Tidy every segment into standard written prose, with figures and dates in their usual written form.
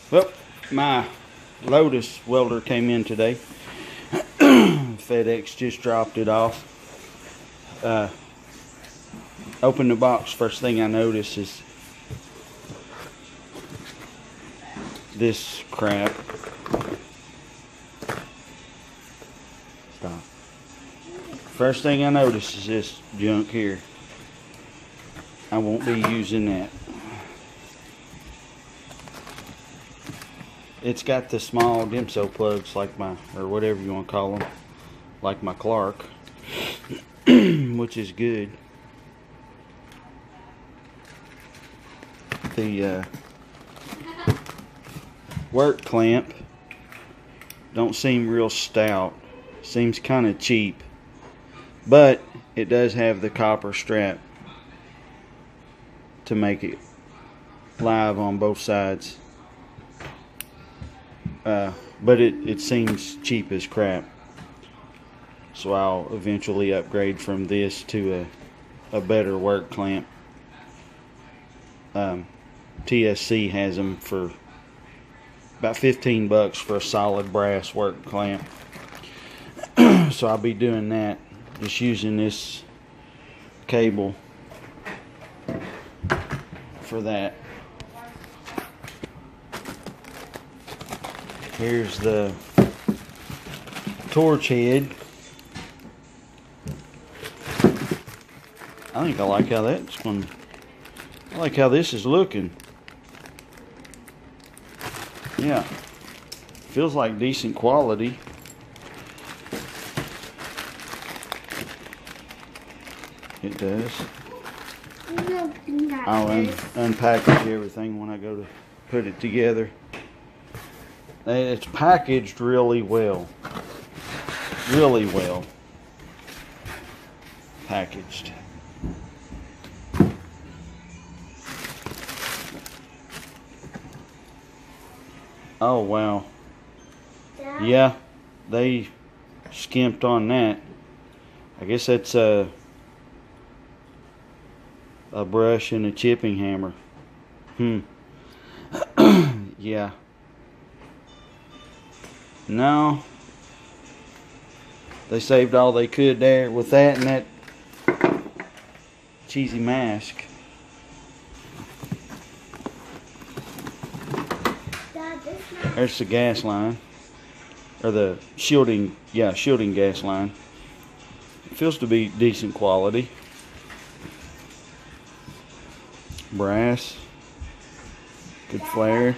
Well, my Lotus welder came in today. FedEx just dropped it off. Opened the box, first thing I notice is this crap. Stop. First thing I notice is this junk here. I won't be using that. It's got the small dimso plugs like my, or whatever you want to call them, like my Clarke, which is good. The work clamp don't seem real stout. Seems kind of cheap, but it does have the copper strap to make it live on both sides. But it seems cheap as crap, so I'll eventually upgrade from this to a better work clamp. TSC has them for about 15 bucks for a solid brass work clamp. So I'll be doing that, just using this cable for that. Here's the torch head. I think I like how that's going. I like how this is looking. Yeah, feels like decent quality. It does. I'll unpackage everything when I go to put it together. It's packaged really well. Really well packaged. Oh wow. Yeah, they skimped on that. I guess that's a brush and a chipping hammer. Yeah. No, they saved all they could there with that and that cheesy mask. There's the gas line, or the shielding, yeah, shielding gas line. It feels to be decent quality. Brass, good flare.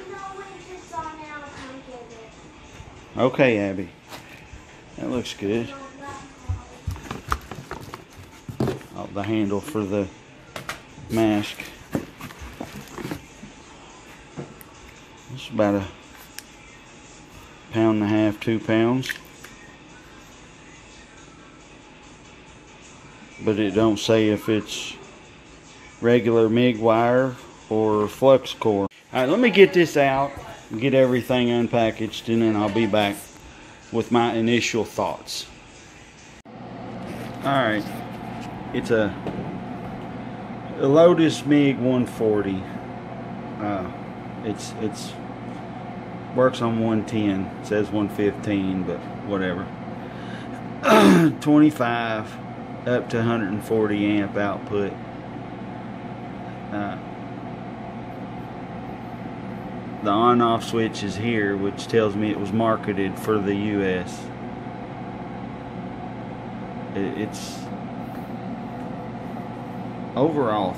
Okay, Abby, that looks good. Oh, the handle for the mask. It's about a pound and a half, 2 pounds. But it don't say if it's regular MIG wire or flux core. Alright, let me get this out and get everything unpackaged, and then I'll be back with my initial thoughts. Alright, it's a LOTOS MIG140. It's works on 110. It says 115, but whatever. 25 up to 140 amp output. The on-off switch is here, which tells me it was marketed for the US. It's overall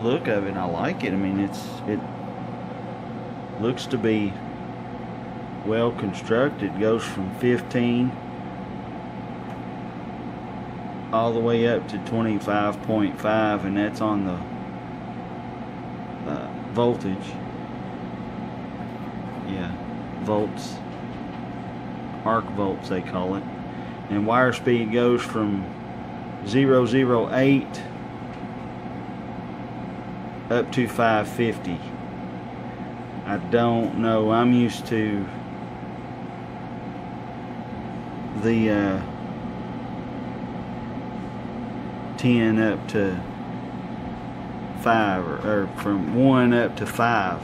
look of it, I like it. I mean, it looks to be well constructed. Goes from 15 all the way up to 25.5, and that's on the voltage. Yeah, volts, arc volts they call it. And wire speed goes from 008 up to 550. I don't know, I'm used to the 10 up to 5, or from 1 up to 5.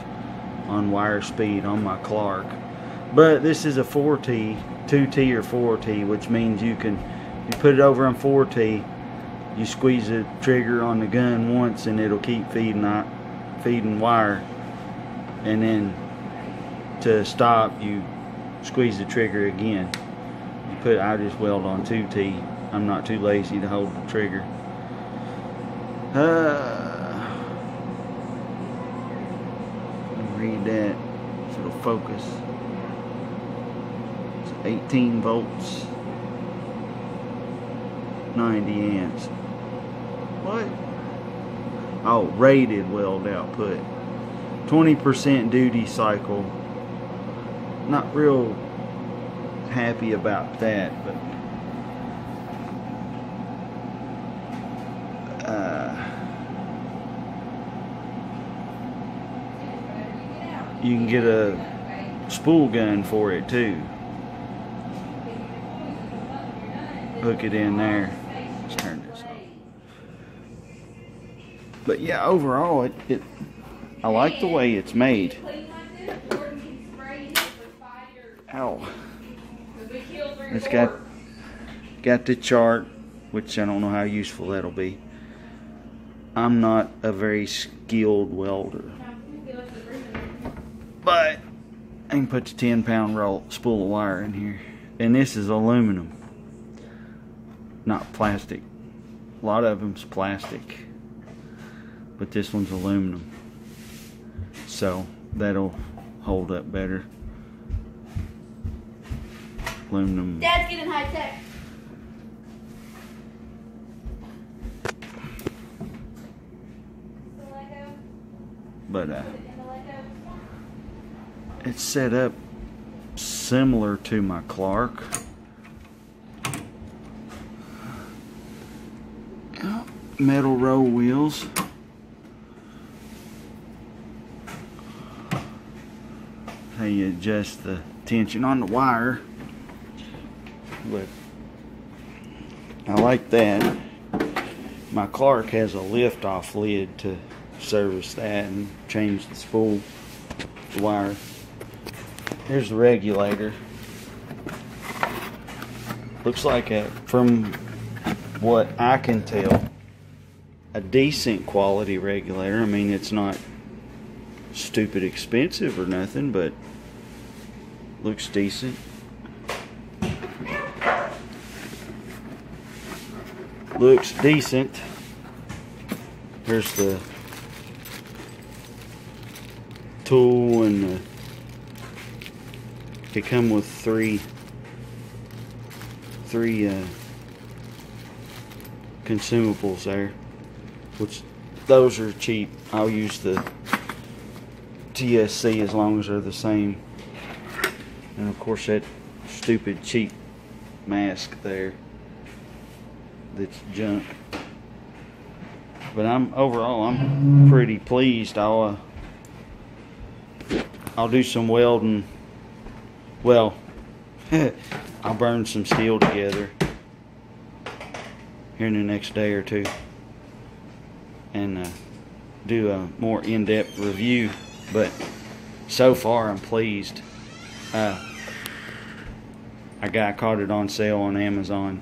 on wire speed on my Clarke. But this is a 4T, 2T or 4T, which means you put it over on 4T, you squeeze the trigger on the gun once and it'll keep feeding wire, and then to stop you squeeze the trigger again. I just weld on 2T. I'm not too lazy to hold the trigger. Read that so it'll focus. It's 18 volts, 90 amps. What? Oh, rated weld output. 20% duty cycle. Not real happy about that, but you can get a spool gun for it too. Hook it in there. Let's turn this off. But yeah, overall I like the way it's made. Ow. It's got the chart, which I don't know how useful that'll be. I'm not a very skilled welder, but I can put the 10-pound spool of wire in here. And this is aluminum, not plastic. A lot of them's plastic, but this one's aluminum, so that'll hold up better. Aluminum. Dad's getting high tech. But it's set up similar to my Clarke. Metal roll wheels. How you adjust the tension on the wire. But I like that. My Clarke has a lift-off lid to service that and change the spool, the wire. Here's the regulator. Looks like from what I can tell, a decent quality regulator. I mean, it's not stupid expensive or nothing, but looks decent. Looks decent. Here's the tool, and it come with three consumables there, which those are cheap. I'll use the TSC as long as they're the same. And of course that stupid cheap mask there, that's junk. But overall I'm pretty pleased. I'll do some welding. Well, I'll burn some steel together here in the next day or two and do a more in-depth review. But so far I'm pleased. I caught it on sale on Amazon,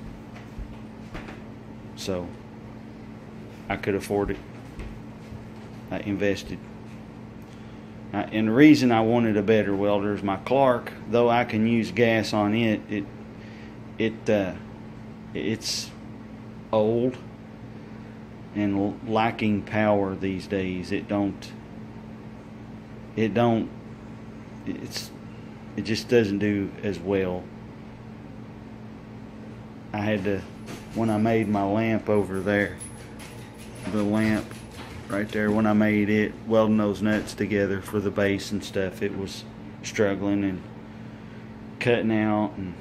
so I could afford it. I invested. And the reason I wanted a better welder is my Clarke, though I can use gas on it's old and lacking power these days. It just doesn't do as well. I had to, when I made my lamp over there, the lamp right there, when I made it, welding those nuts together for the base and stuff, it was struggling and cutting out, and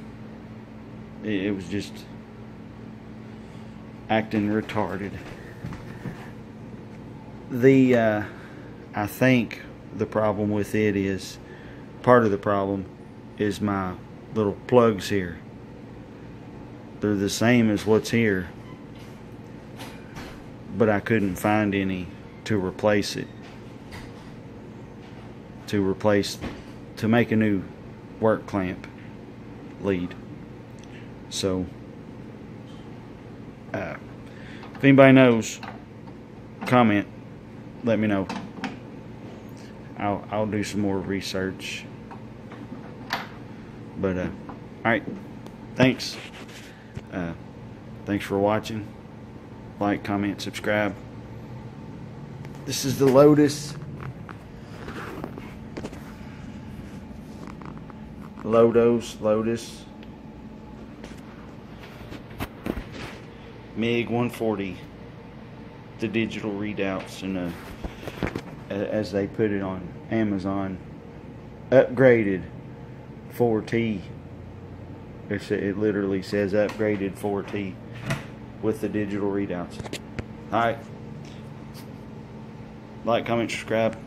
it was just acting retarded. I think the problem with it is, part of the problem is my little plugs here. They're the same as what's here, but I couldn't find any to replace it. to make a new work clamp lead. So if anybody knows, comment, let me know. I'll do some more research. But alright, thanks for watching. Like, comment, subscribe. This is the LOTOS MIG140, the digital readouts, and as they put it on Amazon, upgraded 4T. It literally says upgraded 4T with the digital readouts. Alright, like, comment, subscribe.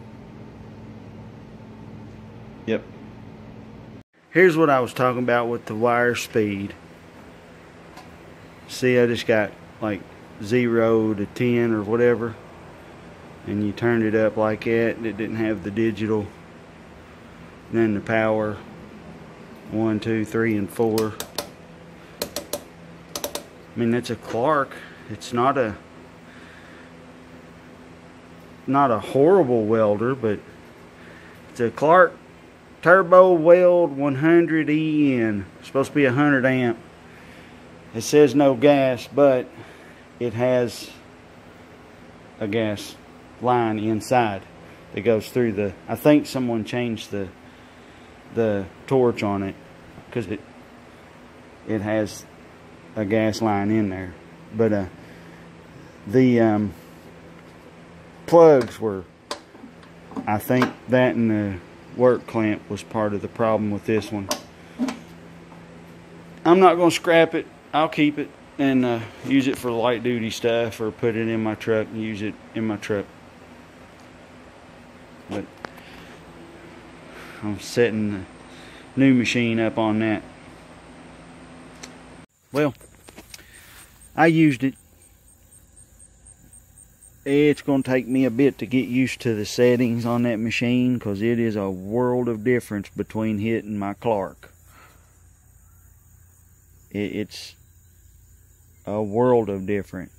Yep. Here's what I was talking about with the wire speed. See, I just got like 0 to 10 or whatever, and you turned it up like that, and it didn't have the digital. And then the power 1, 2, 3, and 4. I mean, that's a Clarke. It's not a horrible welder, but it's a Clarke Turbo Weld 100 EN. It's supposed to be 100 amp. It says no gas, but it has a gas line inside that goes through the, I think someone changed the torch on it, because it has a gas line in there. But the plugs were, I think that and the work clamp was part of the problem with this one. I'm not going to scrap it. I'll keep it and use it for light duty stuff, or put it in my truck and use it in my truck. But I'm setting the new machine up on that. Well, I used it. It's going to take me a bit to get used to the settings on that machine, because it is a world of difference between hitting my Clarke. It's a world of difference.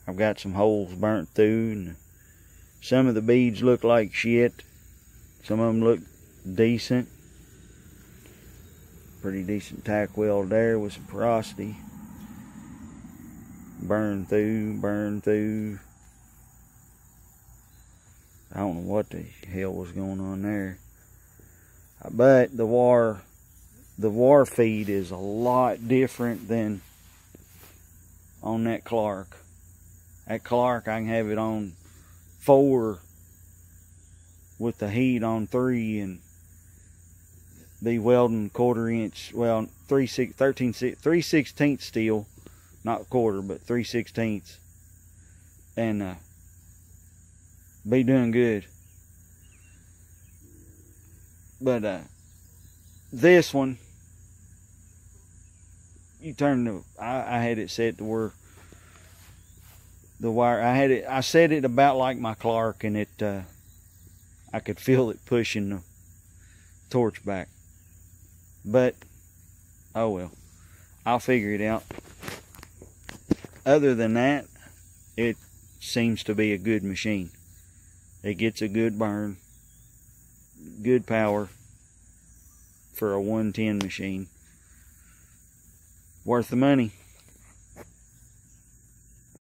I've got some holes burnt through, and some of the beads look like shit. Some of them look decent. Pretty decent tack weld there with some porosity. Burn through. I don't know what the hell was going on there. But the wire feed is a lot different than on that Clarke. That Clarke, I can have it on 4 with the heat on 3 and be welding 1/4 inch, well, 3/16 steel, not quarter, but 3/16, and be doing good. But this one, you turn the, I had it set to where the wire, I set it about like my Clarke, and it I could feel it pushing the torch back. But oh well, I'll figure it out. Other than that, it seems to be a good machine. It gets a good burn, good power for a 110 machine. Worth the money.